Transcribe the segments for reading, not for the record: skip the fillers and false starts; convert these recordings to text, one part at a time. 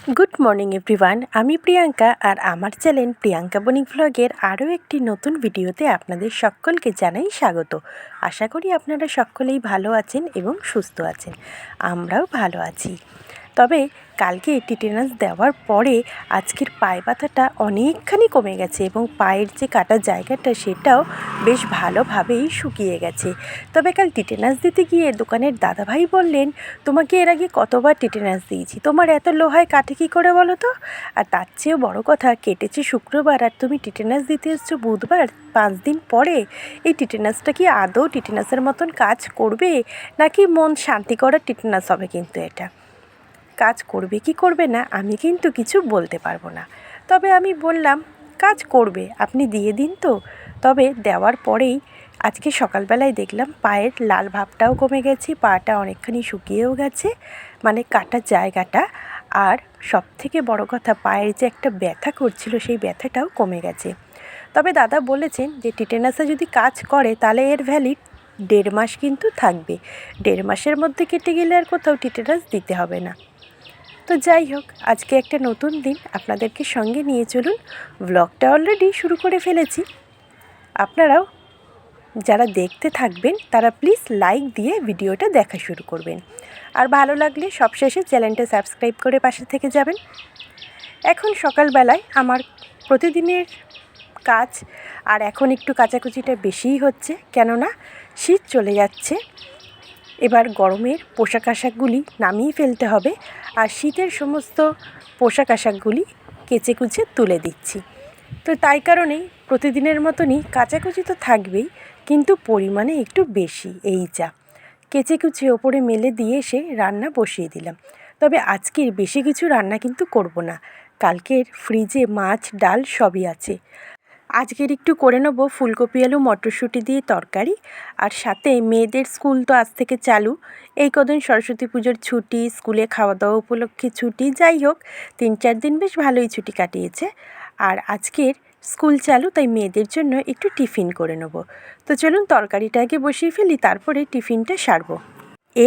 Good morning everyone, আমি প্রিয়াঙ্কা আর আমার channel Priyanka বণিক ভ্লগের আরও একটি নতুন ভিডিওতে আপনাদের সকলকে জানাই স্বাগত। আশা করি আপনারা সকলেই ভালো আছেন এবং সুস্থ আছেন। আমরাও ভালো আছি। তবে কালকে টিটেনাস দেওয়ার পরে আজকের পায়ে ব্যথাটা অনেকখানি কমে গেছে এবং পায়ের যে কাটা জায়গাটা সেটাও বেশ ভালোভাবেই শুকিয়ে গেছে। তবে কাল টিটেনাস দিতে গিয়ে দোকানের দাদাভাই বললেন, তোমাকে এর আগে কতবার টিটেনাস দিয়েছি, তোমার এত লোহায় কাটে কী করে বলো তো? আর তার চেয়েও বড় কথা, কেটেছে শুক্রবার আর তুমি টিটেনাস দিতে এসছো বুধবার, 5 দিন পরে। এই টিটেনাসটা কি আদৌ টিটেনাসের মতন কাজ করবে, নাকি মন শান্তি করার টিটেনাস হবে? কিন্তু এটা কাজ করবে কি করবে না আমি কিন্তু কিছু বলতে পারবো না। তবে আমি বললাম, কাজ করবে, আপনি দিয়ে দিন তো। তবে দেওয়ার পরেই আজকে সকালবেলায় দেখলাম পায়ের লাল ভাবটাও কমে গেছে, পাটা অনেকখানি শুকিয়েও গেছে, মানে কাটা জায়গাটা। আর সবথেকে বড় কথা, পায়ের যে একটা ব্যথা করছিল সেই ব্যথাটাও কমে গেছে। তবে দাদা বলেছেন যে টিটেনাসে যদি কাজ করে তাহলে এর ভ্যালিড 1.5 মাস কিন্তু থাকবে। 1.5 মাসের মধ্যে কেটে গেলে আর কোথাও টিটেনাস দিতে হবে না। তো যাই হোক, আজকে একটা নতুন দিন, আপনাদেরকে সঙ্গে নিয়ে চলুন। ব্লগটা অলরেডি শুরু করে ফেলেছি। আপনারাও যারা দেখতে থাকবেন তারা প্লিজ লাইক দিয়ে ভিডিওটা দেখা শুরু করবেন, আর ভালো লাগলে সবশেষে চ্যানেলটা সাবস্ক্রাইব করে পাশে থেকে যাবেন। এখন সকালবেলায় আমার প্রতিদিনের কাজ, আর এখন একটু কাচাকুচিটা বেশিই হচ্ছে, কেননা শীত চলে যাচ্ছে। এবার গরমের পোশাক আশাকগুলি নামিয়ে ফেলতে হবে, আর শীতের সমস্ত পোশাক আশাকগুলি কেচে কুচে তুলে দিচ্ছি। তো তাই কারণেই প্রতিদিনের মতনই কাচাকুচি তো থাকবেই, কিন্তু পরিমাণে একটু বেশি। এই যা কেচে কুচে ওপরে মেলে দিয়ে এসে রান্না বসিয়ে দিলাম। তবে আজকের বেশি কিছু রান্না কিন্তু করব না, কালকের ফ্রিজে মাছ ডাল সবই আছে। আজকের একটু করে নেবো ফুলকপি আলু মটরশুঁটি দিয়ে তরকারি, আর সাথে মেয়েদের স্কুল তো আজ থেকে চালু। এই কদিন সরস্বতী পুজোর ছুটি, স্কুলে খাওয়া দাওয়া উপলক্ষে ছুটি, যাই হোক 3-4 দিন বেশ ভালোই ছুটি কাটিয়েছে। আর আজকের স্কুল চালু, তাই মেয়েদের জন্য একটু টিফিন করে নেব। তো চলুন তরকারিটা আগে বসিয়ে ফেলি, তারপরে টিফিনটা সারবো।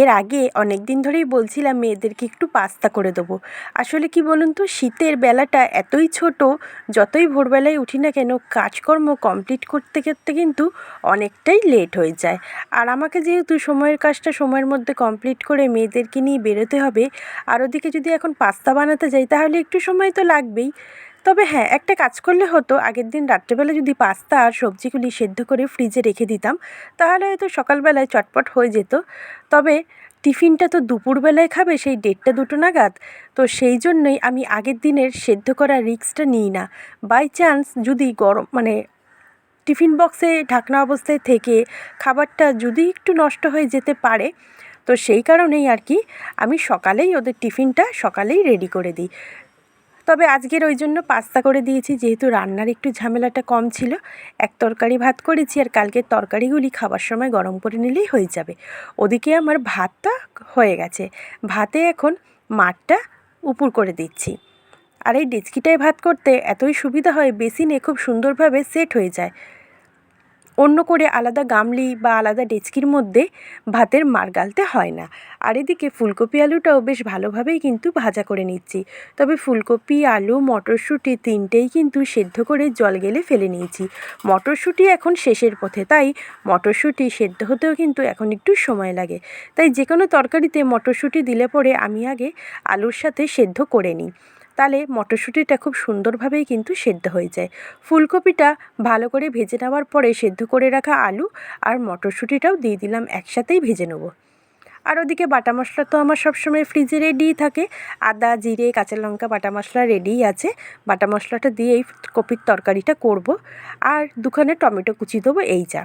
এর আগে অনেক দিন ধরেই বলছিলাম মেয়েদেরকে একটু পাস্তা করে দেবো। আসলে কি বলুন তো, শীতের বেলাটা এতই ছোট, যতই ভোরবেলায় উঠি না কেন কাজকর্ম কমপ্লিট করতে করতে কিন্তু অনেকটাই লেট হয়ে যায়। আর আমাকে যেহেতু সময়ের কাজটা সময়ের মধ্যে কমপ্লিট করে মেয়েদেরকে নিয়ে বেরোতে হবে, আর ওদিকে যদি এখন পাস্তা বানাতে যাই তাহলে একটু সময় তো লাগবেই। তবে হ্যাঁ, একটা কাজ করলে হতো, আগের দিন রাত্রেবেলা যদি পাস্তা আর সবজিগুলি সেদ্ধ করে ফ্রিজে রেখে দিতাম তাহলে হয়তো সকালবেলায় চটপট হয়ে যেত। তবে টিফিনটা তো দুপুরবেলায় খাবে, সেই 1:30-2 নাগাদ। তো সেই জন্যই আমি আগের দিনের সেদ্ধ করার রিস্কটা নিই না। বাই চান্স যদি গরম মানে টিফিন বক্সে ঢাকনা অবস্থায় থেকে খাবারটা যদি একটু নষ্ট হয়ে যেতে পারে, তো সেই কারণেই আর কি আমি সকালেই ওদের টিফিনটা সকালেই রেডি করে দিই। তবে আজকের ওই জন্য পাস্তা করে দিয়েছি, যেহেতু রান্নার একটু ঝামেলাটা কম ছিল। এক তরকারি ভাত করেছি, আর কালকের তরকারিগুলি খাবার সময় গরম করে নিলেই হয়ে যাবে। ওদিকে আমার ভাতটা হয়ে গেছে, ভাতে এখন মাঠটা উপুর করে দিচ্ছি। আর এই ডেচকিটায় ভাত করতে এতই সুবিধা হয়, বেসিনে খুব সুন্দরভাবে সেট হয়ে যায়। অন্য করে আলাদা গামলি বা আলাদা ডেচকির মধ্যে ভাতের মার গালতে হয় না। আর এদিকে ফুলকপি আলুটাও বেশ ভালোভাবেই কিন্তু ভাজা করে নিচ্ছি। তবে ফুলকপি আলু মটরশুঁটি তিনটেই কিন্তু সেদ্ধ করে জল গেলে ফেলে নিয়েছি। মটরশুঁটি এখন শেষের পথে, তাই মটরশুঁটি সেদ্ধ হতেও কিন্তু এখন একটু সময় লাগে। তাই যে কোনো তরকারিতে মটরশুঁটি দিলে পরে আমি আগে আলুর সাথে সেদ্ধ করে নিই, তাহলে মটরশুঁটিটা খুব সুন্দরভাবেই কিন্তু সেদ্ধ হয়ে যায়। ফুলকপিটা ভালো করে ভেজে নেওয়ার পরে সেদ্ধ করে রাখা আলু আর মটরশুঁটিটাও দিয়ে দিলাম, একসাথেই ভেজে নেব। আর ওদিকে বাটা মশলা তো আমার সবসময় ফ্রিজে রেডিই থাকে, আদা জিরে কাঁচা লঙ্কা বাটা মশলা রেডিই আছে। বাটা মশলাটা দিয়েই কপির তরকারিটা করব, আর 2খানা টমেটো কুচি দেবো। এই যা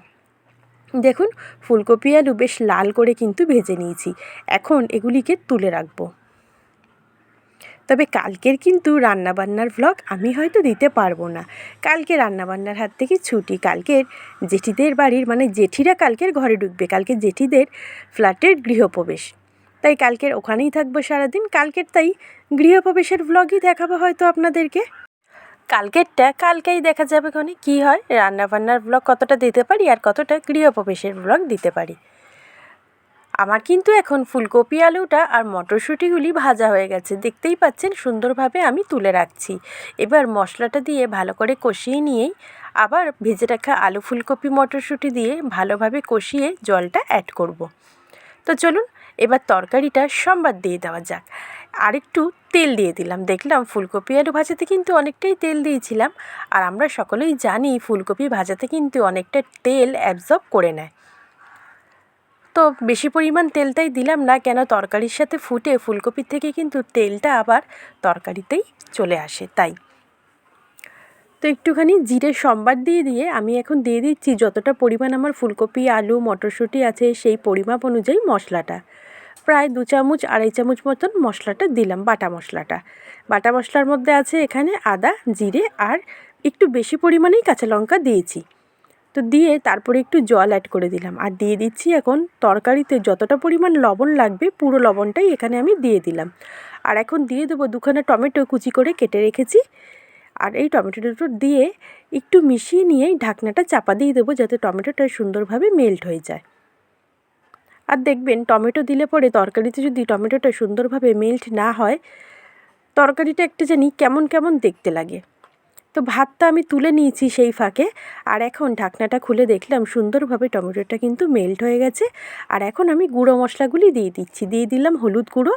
দেখুন, ফুলকপি আলু বেশ লাল করে কিন্তু ভেজে নিয়েছি, এখন এগুলিকে তুলে রাখবো। তবে কালকের কিন্তু রান্নাবান্নার ভ্লগ আমি হয়তো দিতে পারবো না, কালকে রান্নাবান্নার হাত থেকে ছুটি। কালকের জেঠিদের বাড়ির মানে জেঠিরা কালকের ঘরে ঢুকবে, কালকে জেঠিদের ফ্ল্যাটের গৃহপ্রবেশ, তাই কালকের ওখানেই থাকবো সারাদিন। কালকের তাই গৃহপ্রবেশের ভ্লগই দেখাবো হয়তো আপনাদেরকে। কালকেরটা কালকেই দেখা যাবে কোনে কী হয়, রান্নাবান্নার ভ্লগ কতটা দিতে পারি আর কতটা গৃহপ্রবেশের ভ্লগ দিতে পারি। আমার কিন্তু এখন ফুলকপি আলুটা আর মটরশুঁটিগুলি ভাজা হয়ে গেছে, দেখতেই পাচ্ছেন সুন্দরভাবে আমি তুলে রাখছি। এবার মশলাটা দিয়ে ভালো করে কষিয়ে নিয়েই আবার ভেজে রাখা আলু ফুলকপি মটরশুঁটি দিয়ে ভালোভাবে কষিয়ে জলটা অ্যাড করব। তো চলুন এবার তরকারিটা সম্বাদ দিয়ে দেওয়া যাক। আরেকটু তেল দিয়ে দিলাম, দেখলাম ফুলকপি আলু ভাজাতে কিন্তু অনেকটাই তেল দিয়েছিলাম, আর আমরা সকলেই জানি ফুলকপি ভাজাতে কিন্তু অনেকটা তেল অ্যাবজর্ব করে নেয়। তো বেশি পরিমাণ তেলটাই দিলাম না, কেন তরকারির সাথে ফুটে ফুলকপির থেকে কিন্তু তেলটা আবার তরকারিতেই চলে আসে, তাই। তো একটুখানি জিরে সম্বার দিয়ে আমি এখন দিয়ে দিচ্ছি যতটা পরিমাণ আমার ফুলকপি আলু মটরশুঁটি আছে সেই পরিমাপ অনুযায়ী মশলাটা। প্রায় 2 চামচ 2.5 চামচ মতন মশলাটা দিলাম, বাটা মশলাটা। বাটা মশলার মধ্যে আছে এখানে আদা, জিরে আর একটু বেশি পরিমাণেই কাঁচা লঙ্কা দিয়েছি। তো দিয়ে তারপরে একটু জল অ্যাড করে দিলাম, আর দিয়ে দিচ্ছি এখন তরকারিতে যতটা পরিমাণ লবণ লাগবে পুরো লবণটাই এখানে আমি দিয়ে দিলাম। আর এখন দিয়ে দেবো 2খানা টমেটো কুচি করে কেটে রেখেছি, আর এই টমেটো দুটো দিয়ে একটু মিশিয়ে নিয়েই ঢাকনাটা চাপা দিয়ে দেবো যাতে টমেটোটা সুন্দরভাবে মেল্ট হয়ে যায়। আর দেখবেন টমেটো দিলে পরে তরকারিতে যদি টমেটোটা সুন্দরভাবে মেল্ট না হয় তরকারিটা একটা জানি কেমন কেমন দেখতে লাগে। তো ভাতটা আমি তুলে নিয়েছি সেই ফাঁকে, আর এখন ঢাকনাটা খুলে দেখলাম সুন্দরভাবে টমেটোটা কিন্তু মেল্ট হয়ে গেছে। আর এখন আমি গুঁড়ো মশলাগুলি দিয়ে দিচ্ছি, দিয়ে দিলাম হলুদ গুঁড়ো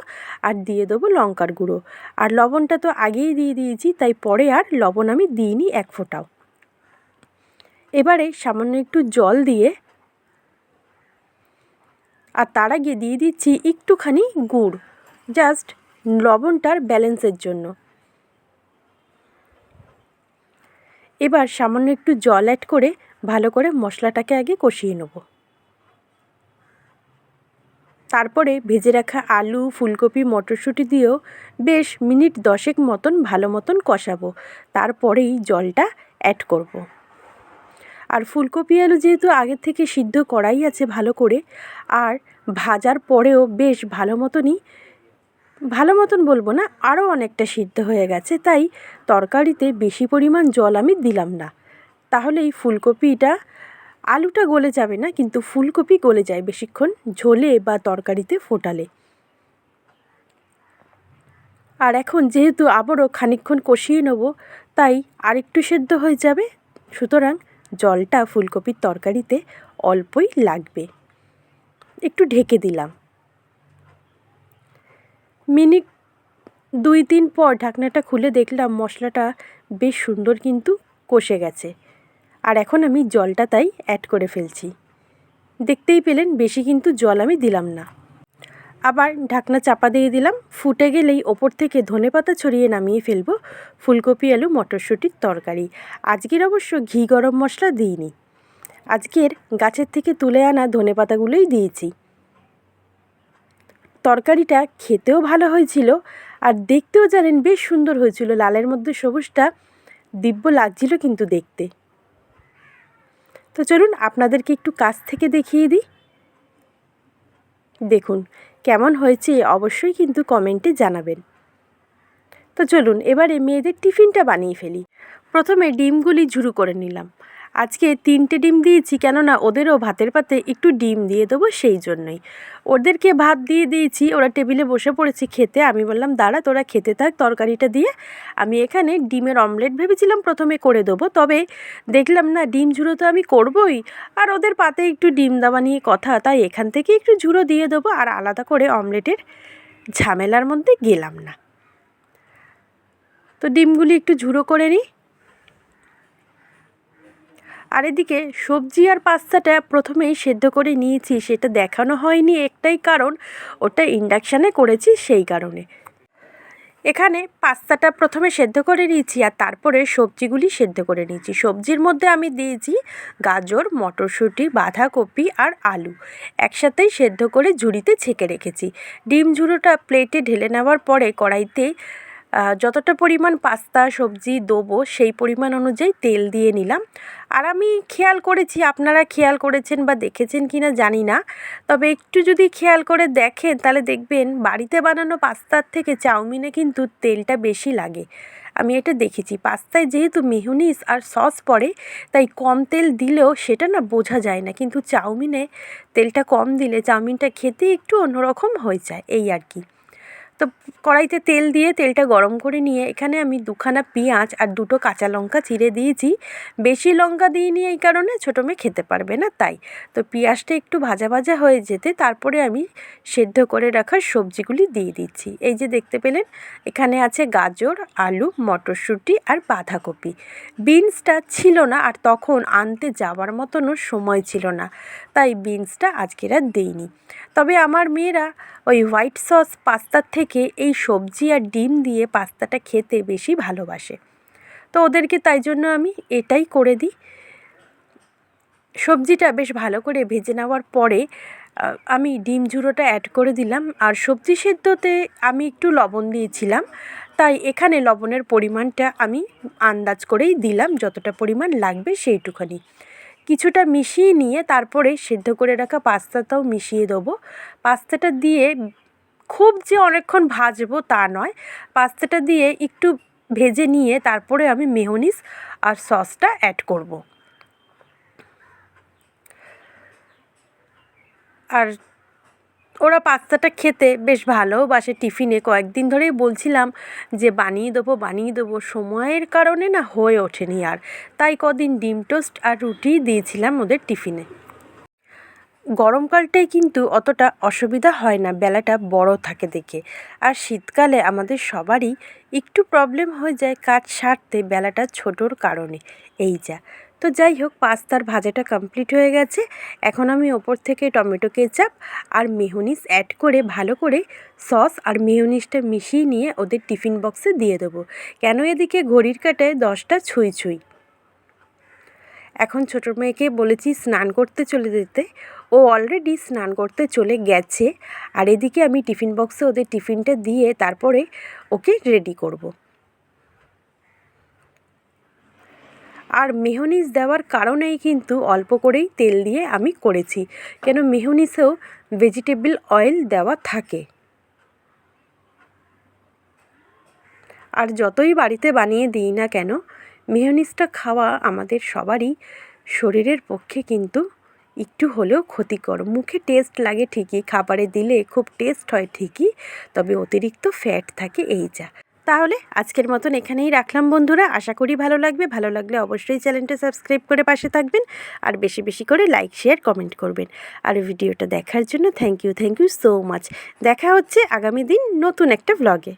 আর দিয়ে দেবো লঙ্কার গুঁড়ো। আর লবণটা তো আগেই দিয়ে দিয়েছি, তাই পরে আর লবণ আমি দিইনি এক ফোঁটাও। এবারে সামান্য একটু জল দিয়ে আর তার আগে দিয়ে দিচ্ছি একটুখানি গুড়, জাস্ট লবণটার ব্যালেন্সের জন্য। এবার সামান্য একটু জল অ্যাড করে ভালো করে মশলাটাকে আগে কষিয়ে নেব। তারপরে ভেজে রাখা আলু ফুলকপি মটরশুঁটি দিয়েও বেশ মিনিট 10 মতন ভালো মতন কষাবো, তারপরেই জলটা অ্যাড করব। আর ফুলকপি আলু যেহেতু আগের থেকে সিদ্ধ করাই আছে ভালো করে, আর ভাজার পরেও বেশ ভালো মতন বলবো না, আরও অনেকটা সিদ্ধ হয়ে গেছে, তাই তরকারিতে বেশি পরিমাণ জল আমি দিলাম না। তাহলেই ফুলকপিটা আলুটা গলে যাবে না, কিন্তু ফুলকপি গলে যায় বেশিক্ষণ ঝোলে বা তরকারিতে ফোটালে। আর এখন যেহেতু আবারও খানিকক্ষণ কষিয়ে নেব, তাই আরেকটু সেদ্ধ হয়ে যাবে, সুতরাং জলটা ফুলকপির তরকারিতে অল্পই লাগবে। একটু ঢেকে দিলাম। মিনিট 2-3 পর ঢাকনাটা খুলে দেখলাম মশলাটা বেশ সুন্দর কিন্তু কষে গেছে। আর এখন আমি জলটা তাই অ্যাড করে ফেলছি। দেখতেই পেলেন বেশি কিন্তু জল আমি দিলাম না। আবার ঢাকনা চাপা দিয়ে দিলাম, ফুটে গেলেই ওপর থেকে ধনেপাতা ছড়িয়ে নামিয়ে ফেলবো ফুলকপি আলু মটরশুঁটির তরকারি। আজকের অবশ্য ঘি গরম মশলা দিইনি, আজকের গাছের থেকে তুলে আনা ধনেপাতাগুলোই দিয়েছি। তরকারিটা খেতেও ভালো হয়েছিল আর দেখতেও জানেন বেশ সুন্দর হয়েছিল, লালের মধ্যে সবুজটা দিব্য লাগছিল কিন্তু দেখতে। তো চলুন আপনাদেরকে একটু কাছ থেকে দেখিয়ে দিই, দেখুন কেমন হয়েছে অবশ্যই কিন্তু কমেন্টে জানাবেন। তো চলুন এবারে মেয়েদের টিফিনটা বানিয়ে ফেলি। প্রথমে ডিমগুলি ঝুরু করে নিলাম। আজকে 3টে ডিম দিয়েছি, কেননা ওদেরও ভাতের পাতে একটু ডিম দিয়ে দেবো, সেই জন্যই। ওদেরকে ভাত দিয়ে দিয়েছি, ওরা টেবিলে বসে পড়েছে খেতে। আমি বললাম দাঁড়া তোরা খেতে থাক তরকারিটা দিয়ে, আমি এখানে ডিমের অমলেট ভেবেছিলাম প্রথমে করে দেবো, তবে দেখলাম না ডিম ঝুরো তো আমি করবই, আর ওদের পাতে একটু ডিম দেওয়া নিয়ে কথা, তাই এখান থেকে একটু ঝুরো দিয়ে দেবো, আর আলাদা করে অমলেটের ঝামেলার মধ্যে গেলাম না। তো ডিমগুলি একটু ঝুরো করে নিই। আর এদিকে সবজি আর পাস্তাটা প্রথমেই সেদ্ধ করে নিয়েছি, সেটা দেখানো হয়নি একটাই কারণ, ওটা ইন্ডাকশানে করেছি সেই কারণে। এখানে পাস্তাটা প্রথমে সেদ্ধ করে নিয়েছি আর তারপরে সবজিগুলি সেদ্ধ করে নিয়েছি। সবজির মধ্যে আমি দিয়েছি গাজর, মটরশুঁটি, বাঁধাকপি আর আলু একসাথেই সেদ্ধ করে ঝুড়িতে ছেঁকে রেখেছি। ডিম ঝুড়োটা প্লেটে ঢেলে নেওয়ার পরে কড়াইতে যতটা পরিমাণ পাস্তা সবজি দেবো সেই পরিমাণ অনুযায়ী তেল দিয়ে নিলাম। আর আমি খেয়াল করেছি, আপনারা খেয়াল করেছেন বা দেখেছেন কি না জানি না, তবে একটু যদি খেয়াল করে দেখেন তাহলে দেখবেন বাড়িতে বানানো পাস্তার থেকে চাউমিনে কিন্তু তেলটা বেশি লাগে। আমি এটা দেখেছি। পাস্তায় যেহেতু মেয়োনিজ আর সস পড়ে তাই কম তেল দিলেও সেটা না বোঝা যায় না, কিন্তু চাউমিনে তেলটা কম দিলে চাউমিনটা খেতে একটু অন্যরকম হয়ে যায়, এই আর কি। তো কড়াইতে তেল দিয়ে তেলটা গরম করে নিয়ে এখানে আমি 2খানা পেঁয়াজ আর 2টো কাঁচা লঙ্কা চিড়ে দিয়েছি। বেশি লঙ্কা দিইনি এই কারণে, ছোটো মেয়ে খেতে পারবে না তাই। তো পেঁয়াজটা একটু ভাজা ভাজা হয়ে যেতে তারপরে আমি সেদ্ধ করে রাখা সবজিগুলি দিয়ে দিচ্ছি। এই যে দেখতে পেলেন, এখানে আছে গাজর, আলু, মটরশুঁটি আর বাঁধাকপি। বিনসটা ছিল না, আর তখন আনতে যাওয়ার মতনও সময় ছিল না, তাই বিনসটা আজকের আর দিইনি। তবে আমার মেয়েরা ওই হোয়াইট সস পাস্তার থেকে এই সবজি আর ডিম দিয়ে পাস্তাটা খেতে বেশি ভালোবাসে, তো ওদেরকে তাই জন্য আমি এটাই করে দিই। সবজিটা বেশ ভালো করে ভেজে নেওয়ার পরে আমি ডিম ঝুড়োটা অ্যাড করে দিলাম। আর সবজি সেদ্ধতে আমি একটু লবণ দিয়েছিলাম, তাই এখানে লবণের পরিমাণটা আমি আন্দাজ করেই দিলাম, যতটা পরিমাণ লাগবে সেইটুখানি। কিছুটা মিশিয়ে নিয়ে তারপরে সেদ্ধ করে রাখা পাস্তাটাও মিশিয়ে দেবো। পাস্তাটা দিয়ে খুব যে অনেকক্ষণ ভাজবো তা নয়, পাস্তাটা দিয়ে একটু ভেজে নিয়ে তারপরে আমি মেয়োনিজ আর সসটা অ্যাড করব। আর ওরা পাস্তাটা খেতে বেশ ভালোবাসে। টিফিনে কয়েকদিন ধরেই বলছিলাম যে বানিয়ে দেবো, সময়ের কারণে না হয়ে ওঠেনি আর, তাই কদিন ডিম টোস্ট আর রুটি দিয়েছিলাম ওদের টিফিনে। গরমকালটায় কিন্তু অতটা অসুবিধা হয় না, বেলাটা বড় থাকে দেখে। আর শীতকালে আমাদের সবারই একটু প্রবলেম হয়ে যায় কাজ সারতে বেলাটা ছোটোর কারণে, এই যা। তো যাই হোক, পাস্তার ভাজাটা কমপ্লিট হয়ে গেছে। এখন আমি ওপর থেকে টমেটো কেচাপ আর মেয়োনিজ অ্যাড করে ভালো করে সস আর মেয়োনিজটা মিশিয়ে নিয়ে ওদের টিফিন বক্সে দিয়ে দেবো। কেন এদিকে ঘড়ির কাঁটায় 10টা ছুঁই ছুঁই। এখন ছোটো মেয়েকে বলেছি স্নান করতে চলে যেতে, ও অলরেডি স্নান করতে চলে গেছে। আর এদিকে আমি টিফিন বক্সে ওদের টিফিনটা দিয়ে তারপরে ওকে রেডি করব। আর মেয়োনিজ দেওয়ার কারণেই কিন্তু অল্প করেই তেল দিয়ে আমি করেছি, কেন মেয়োনিজেও ভেজিটেবল অয়েল দেওয়া থাকে। আর যতই বাড়িতে বানিয়ে দিই না কেন, মেয়োনিজটা খাওয়া আমাদের সবারই শরীরের পক্ষে কিন্তু একটু হলেও ক্ষতিকর। মুখে টেস্ট লাগে ঠিকই, খাবারে দিলে খুব টেস্ট হয় ঠিকই, তবে অতিরিক্ত ফ্যাট থাকে, এই যা। তাহলে আজকের মতন এখানেই রাখলাম বন্ধুরা, আশা করি ভালো লাগবে। ভালো লাগলে অবশ্যই চ্যানেলটা সাবস্ক্রাইব করে পাশে থাকবেন, আর বেশি বেশি করে লাইক শেয়ার কমেন্ট করবেন। আর ভিডিওটা দেখার জন্য থ্যাংক ইউ সো মাচ। দেখা হচ্ছে আগামী দিন নতুন একটা ব্লগে।